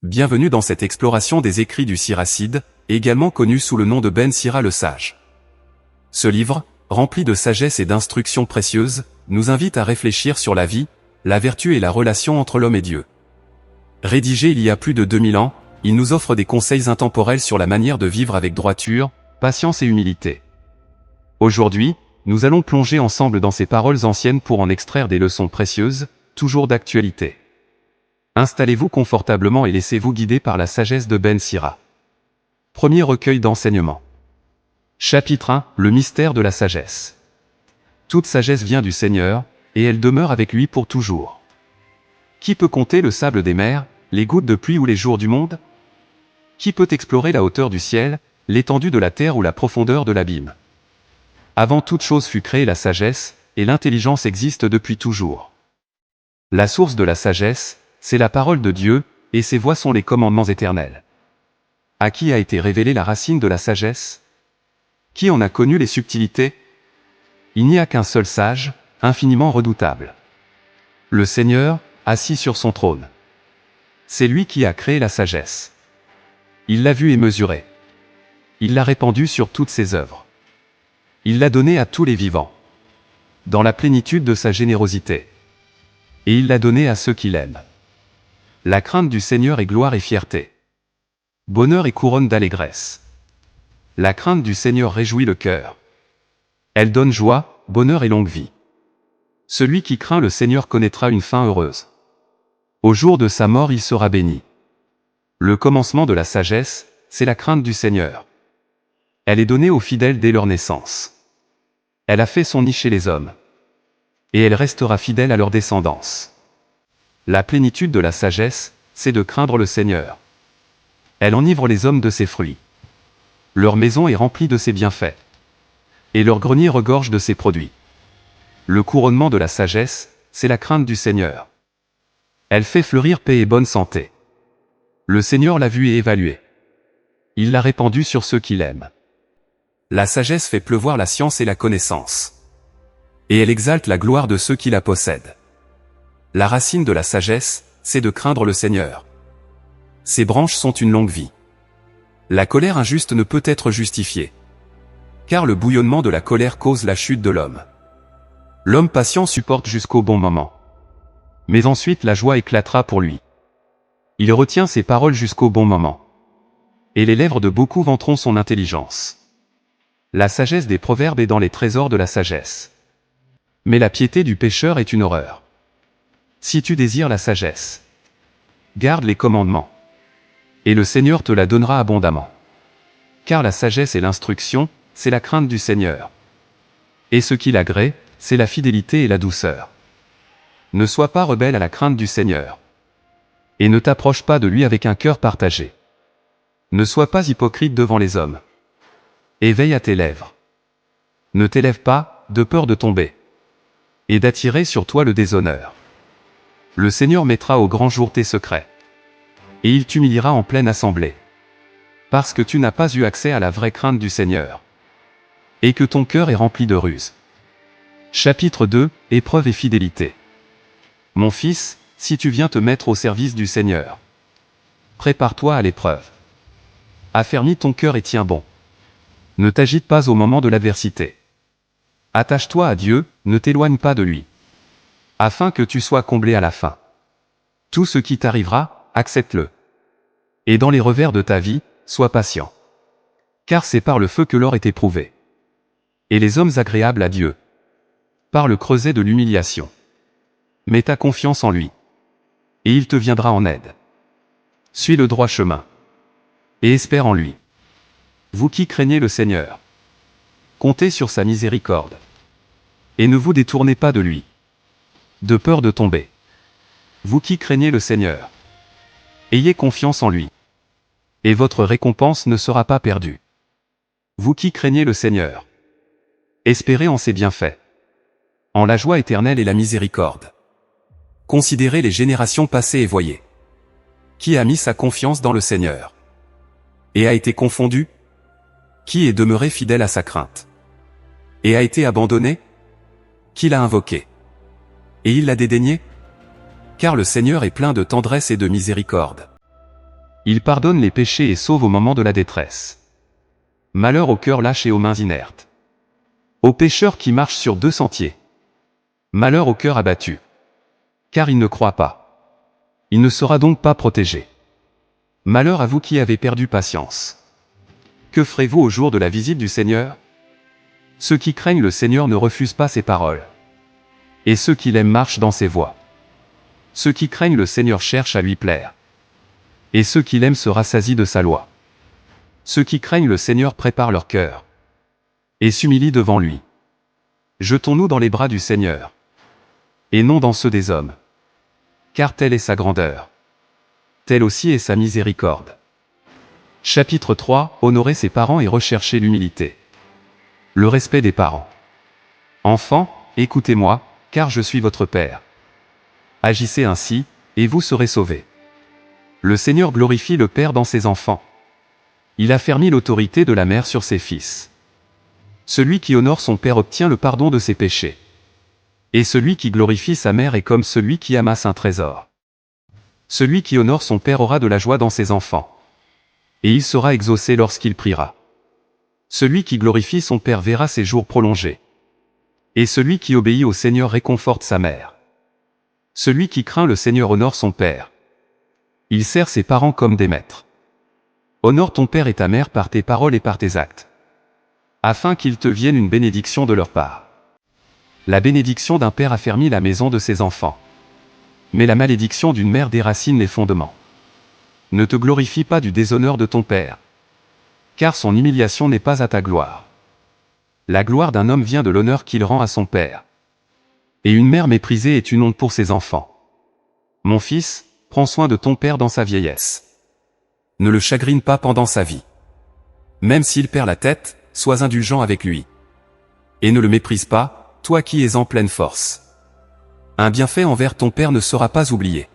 Bienvenue dans cette exploration des écrits du Siracide, également connu sous le nom de Ben Sira le Sage. Ce livre, rempli de sagesse et d'instructions précieuses, nous invite à réfléchir sur la vie, la vertu et la relation entre l'homme et Dieu. Rédigé il y a plus de 2000 ans, il nous offre des conseils intemporels sur la manière de vivre avec droiture, patience et humilité. Aujourd'hui, nous allons plonger ensemble dans ces paroles anciennes pour en extraire des leçons précieuses, toujours d'actualité. Installez-vous confortablement et laissez-vous guider par la sagesse de Ben Sira. Premier recueil d'enseignements. Chapitre 1, le mystère de la sagesse. Toute sagesse vient du Seigneur, et elle demeure avec lui pour toujours. Qui peut compter le sable des mers, les gouttes de pluie ou les jours du monde? Qui peut explorer la hauteur du ciel, l'étendue de la terre ou la profondeur de l'abîme? Avant toute chose fut créée la sagesse, et l'intelligence existe depuis toujours. La source de la sagesse, c'est la parole de Dieu, et ses voies sont les commandements éternels. À qui a été révélée la racine de la sagesse? Qui en a connu les subtilités? Il n'y a qu'un seul sage, infiniment redoutable. Le Seigneur, assis sur son trône. C'est lui qui a créé la sagesse. Il l'a vue et mesurée. Il l'a répandue sur toutes ses œuvres. Il l'a donnée à tous les vivants, dans la plénitude de sa générosité. Et il l'a donnée à ceux qui l'aiment. La crainte du Seigneur est gloire et fierté. Bonheur et couronne d'allégresse. La crainte du Seigneur réjouit le cœur. Elle donne joie, bonheur et longue vie. Celui qui craint le Seigneur connaîtra une fin heureuse. Au jour de sa mort il sera béni. Le commencement de la sagesse, c'est la crainte du Seigneur. Elle est donnée aux fidèles dès leur naissance. Elle a fait son nid chez les hommes. Et elle restera fidèle à leur descendance. La plénitude de la sagesse, c'est de craindre le Seigneur. Elle enivre les hommes de ses fruits. Leur maison est remplie de ses bienfaits. Et leur grenier regorge de ses produits. Le couronnement de la sagesse, c'est la crainte du Seigneur. Elle fait fleurir paix et bonne santé. Le Seigneur l'a vue et évaluée. Il l'a répandue sur ceux qui l'aiment. La sagesse fait pleuvoir la science et la connaissance. Et elle exalte la gloire de ceux qui la possèdent. La racine de la sagesse, c'est de craindre le Seigneur. Ses branches sont une longue vie. La colère injuste ne peut être justifiée. Car le bouillonnement de la colère cause la chute de l'homme. L'homme patient supporte jusqu'au bon moment. Mais ensuite la joie éclatera pour lui. Il retient ses paroles jusqu'au bon moment. Et les lèvres de beaucoup vanteront son intelligence. La sagesse des proverbes est dans les trésors de la sagesse. Mais la piété du pécheur est une horreur. Si tu désires la sagesse, garde les commandements. Et le Seigneur te la donnera abondamment. Car la sagesse et l'instruction, c'est la crainte du Seigneur. Et ce qui l'agrée, c'est la fidélité et la douceur. Ne sois pas rebelle à la crainte du Seigneur. Et ne t'approche pas de lui avec un cœur partagé. Ne sois pas hypocrite devant les hommes. Et veille à tes lèvres. Ne t'élève pas, de peur de tomber. Et d'attirer sur toi le déshonneur. Le Seigneur mettra au grand jour tes secrets. Et il t'humiliera en pleine assemblée. Parce que tu n'as pas eu accès à la vraie crainte du Seigneur. Et que ton cœur est rempli de ruses. Chapitre 2, Épreuve et fidélité. Mon fils, si tu viens te mettre au service du Seigneur, prépare-toi à l'épreuve. Affermis ton cœur et tiens bon. Ne t'agite pas au moment de l'adversité. Attache-toi à Dieu, ne t'éloigne pas de lui. Afin que tu sois comblé à la fin. Tout ce qui t'arrivera, accepte-le. Et dans les revers de ta vie, sois patient. Car c'est par le feu que l'or est éprouvé. Et les hommes agréables à Dieu. Par le creuset de l'humiliation. Mets ta confiance en lui. Et il te viendra en aide. Suis le droit chemin. Et espère en lui. Vous qui craignez le Seigneur, comptez sur sa miséricorde. Et ne vous détournez pas de lui. De peur de tomber. Vous qui craignez le Seigneur, ayez confiance en lui. Et votre récompense ne sera pas perdue. Vous qui craignez le Seigneur, espérez en ses bienfaits. En la joie éternelle et la miséricorde. Considérez les générations passées et voyez. Qui a mis sa confiance dans le Seigneur? Et a été confondu? Qui est demeuré fidèle à sa crainte? Et a été abandonné? Qui l'a invoqué? Et il l'a dédaigné? Car le Seigneur est plein de tendresse et de miséricorde. Il pardonne les péchés et sauve au moment de la détresse. Malheur au cœur lâche et aux mains inertes. Au pécheur qui marche sur deux sentiers. Malheur au cœur abattu. Car il ne croit pas. Il ne sera donc pas protégé. Malheur à vous qui avez perdu patience. Que ferez-vous au jour de la visite du Seigneur? Ceux qui craignent le Seigneur ne refusent pas ses paroles. Et ceux qui l'aiment marchent dans ses voies. Ceux qui craignent le Seigneur cherchent à lui plaire. Et ceux qui l'aiment se rassasient de sa loi. Ceux qui craignent le Seigneur préparent leur cœur. Et s'humilient devant lui. Jetons-nous dans les bras du Seigneur. Et non dans ceux des hommes. Car telle est sa grandeur. Telle aussi est sa miséricorde. Chapitre 3. Honorer ses parents et rechercher l'humilité. Le respect des parents. Enfants, écoutez-moi, car je suis votre Père. Agissez ainsi, et vous serez sauvés. Le Seigneur glorifie le Père dans ses enfants. Il affermit l'autorité de la mère sur ses fils. Celui qui honore son père obtient le pardon de ses péchés. Et celui qui glorifie sa mère est comme celui qui amasse un trésor. Celui qui honore son père aura de la joie dans ses enfants. Et il sera exaucé lorsqu'il priera. Celui qui glorifie son père verra ses jours prolongés. Et celui qui obéit au Seigneur réconforte sa mère. Celui qui craint le Seigneur honore son père. Il sert ses parents comme des maîtres. Honore ton père et ta mère par tes paroles et par tes actes. Afin qu'il te vienne une bénédiction de leur part. La bénédiction d'un père affermit la maison de ses enfants. Mais la malédiction d'une mère déracine les fondements. Ne te glorifie pas du déshonneur de ton père. Car son humiliation n'est pas à ta gloire. La gloire d'un homme vient de l'honneur qu'il rend à son père. Et une mère méprisée est une honte pour ses enfants. Mon fils, prends soin de ton père dans sa vieillesse. Ne le chagrine pas pendant sa vie. Même s'il perd la tête, sois indulgent avec lui. Et ne le méprise pas, toi qui es en pleine force. Un bienfait envers ton père ne sera pas oublié.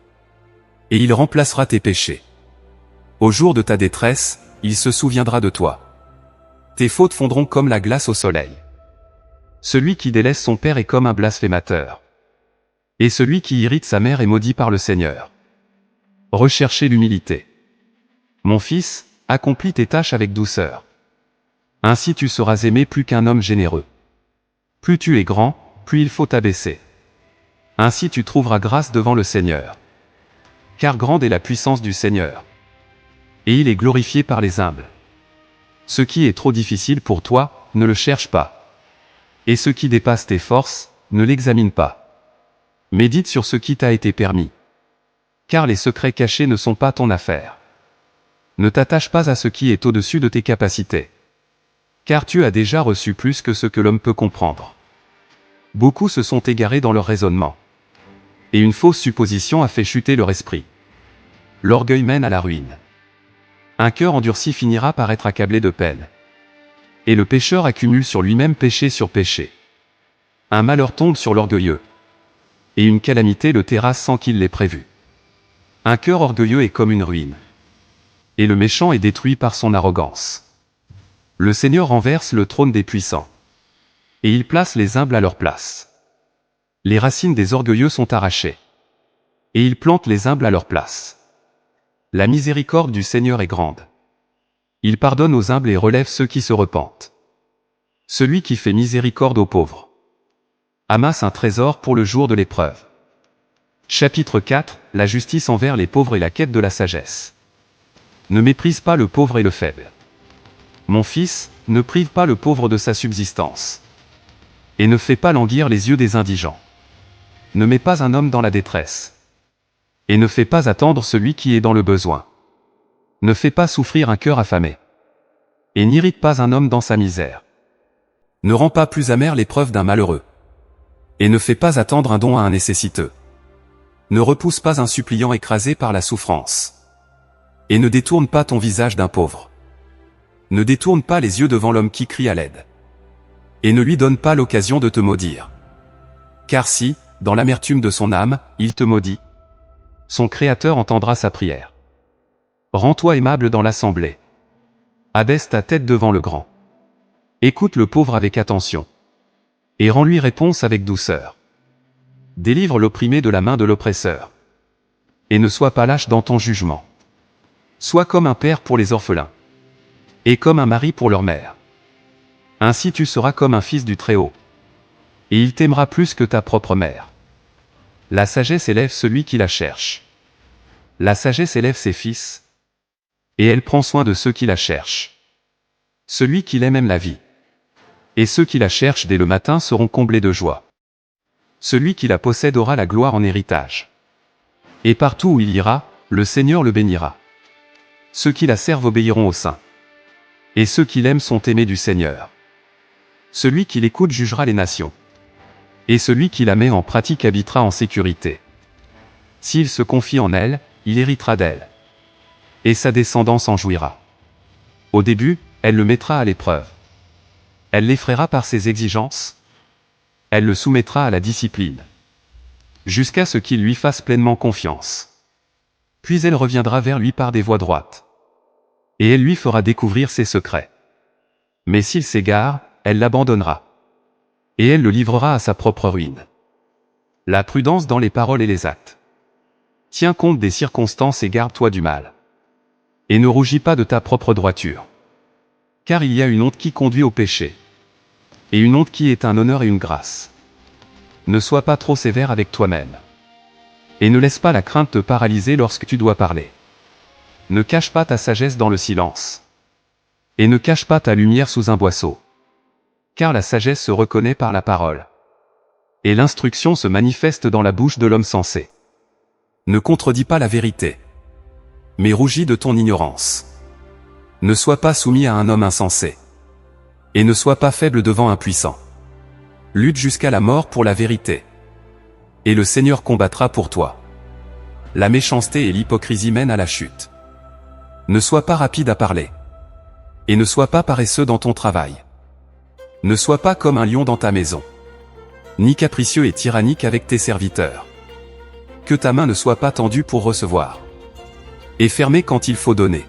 Et il remplacera tes péchés. Au jour de ta détresse, il se souviendra de toi. Tes fautes fondront comme la glace au soleil. Celui qui délaisse son père est comme un blasphémateur. Et celui qui irrite sa mère est maudit par le Seigneur. Recherchez l'humilité. Mon fils, accomplis tes tâches avec douceur. Ainsi tu seras aimé plus qu'un homme généreux. Plus tu es grand, plus il faut t'abaisser. Ainsi tu trouveras grâce devant le Seigneur. Car grande est la puissance du Seigneur. Et il est glorifié par les humbles. Ce qui est trop difficile pour toi, ne le cherche pas. Et ce qui dépasse tes forces, ne l'examine pas. Médite sur ce qui t'a été permis. Car les secrets cachés ne sont pas ton affaire. Ne t'attache pas à ce qui est au-dessus de tes capacités. Car tu as déjà reçu plus que ce que l'homme peut comprendre. Beaucoup se sont égarés dans leur raisonnement. Et une fausse supposition a fait chuter leur esprit. L'orgueil mène à la ruine. Un cœur endurci finira par être accablé de peine. Et le pécheur accumule sur lui-même péché sur péché. Un malheur tombe sur l'orgueilleux. Et une calamité le terrasse sans qu'il l'ait prévu. Un cœur orgueilleux est comme une ruine. Et le méchant est détruit par son arrogance. Le Seigneur renverse le trône des puissants. Et il place les humbles à leur place. Les racines des orgueilleux sont arrachées. Et il plante les humbles à leur place. La miséricorde du Seigneur est grande. Il pardonne aux humbles et relève ceux qui se repentent. Celui qui fait miséricorde aux pauvres amasse un trésor pour le jour de l'épreuve. Chapitre 4. La justice envers les pauvres et la quête de la sagesse. Ne méprise pas le pauvre et le faible. Mon fils, ne prive pas le pauvre de sa subsistance. Et ne fais pas languir les yeux des indigents. Ne mets pas un homme dans la détresse. Et ne fais pas attendre celui qui est dans le besoin. Ne fais pas souffrir un cœur affamé. Et n'irrite pas un homme dans sa misère. Ne rends pas plus amère l'épreuve d'un malheureux. Et ne fais pas attendre un don à un nécessiteux. Ne repousse pas un suppliant écrasé par la souffrance. Et ne détourne pas ton visage d'un pauvre. Ne détourne pas les yeux devant l'homme qui crie à l'aide. Et ne lui donne pas l'occasion de te maudire. Car si, dans l'amertume de son âme, il te maudit, son Créateur entendra sa prière. Rends-toi aimable dans l'assemblée. Abaisse ta tête devant le grand. Écoute le pauvre avec attention. Et rends-lui réponse avec douceur. Délivre l'opprimé de la main de l'oppresseur. Et ne sois pas lâche dans ton jugement. Sois comme un père pour les orphelins, et comme un mari pour leur mère. Ainsi tu seras comme un fils du Très-Haut, et il t'aimera plus que ta propre mère. La sagesse élève celui qui la cherche. La sagesse élève ses fils, et elle prend soin de ceux qui la cherchent. Celui qui l'aime aime la vie, et ceux qui la cherchent dès le matin seront comblés de joie. Celui qui la possède aura la gloire en héritage. Et partout où il ira, le Seigneur le bénira. Ceux qui la servent obéiront au Saint, et ceux qui l'aiment sont aimés du Seigneur. Celui qui l'écoute jugera les nations, et celui qui la met en pratique habitera en sécurité. S'il se confie en elle, il héritera d'elle, et sa descendance en jouira. Au début, elle le mettra à l'épreuve. Elle l'effraiera par ses exigences. Elle le soumettra à la discipline, jusqu'à ce qu'il lui fasse pleinement confiance. Puis elle reviendra vers lui par des voies droites, et elle lui fera découvrir ses secrets. Mais s'il s'égare, elle l'abandonnera, et elle le livrera à sa propre ruine. La prudence dans les paroles et les actes. Tiens compte des circonstances et garde-toi du mal. Et ne rougis pas de ta propre droiture. Car il y a une honte qui conduit au péché, et une honte qui est un honneur et une grâce. Ne sois pas trop sévère avec toi-même. Et ne laisse pas la crainte te paralyser lorsque tu dois parler. Ne cache pas ta sagesse dans le silence. Et ne cache pas ta lumière sous un boisseau. Car la sagesse se reconnaît par la parole. Et l'instruction se manifeste dans la bouche de l'homme sensé. Ne contredis pas la vérité, mais rougis de ton ignorance. Ne sois pas soumis à un homme insensé, et ne sois pas faible devant un puissant. Lutte jusqu'à la mort pour la vérité, et le Seigneur combattra pour toi. La méchanceté et l'hypocrisie mènent à la chute. Ne sois pas rapide à parler, et ne sois pas paresseux dans ton travail. Ne sois pas comme un lion dans ta maison, ni capricieux et tyrannique avec tes serviteurs. Que ta main ne soit pas tendue pour recevoir, et fermée quand il faut donner.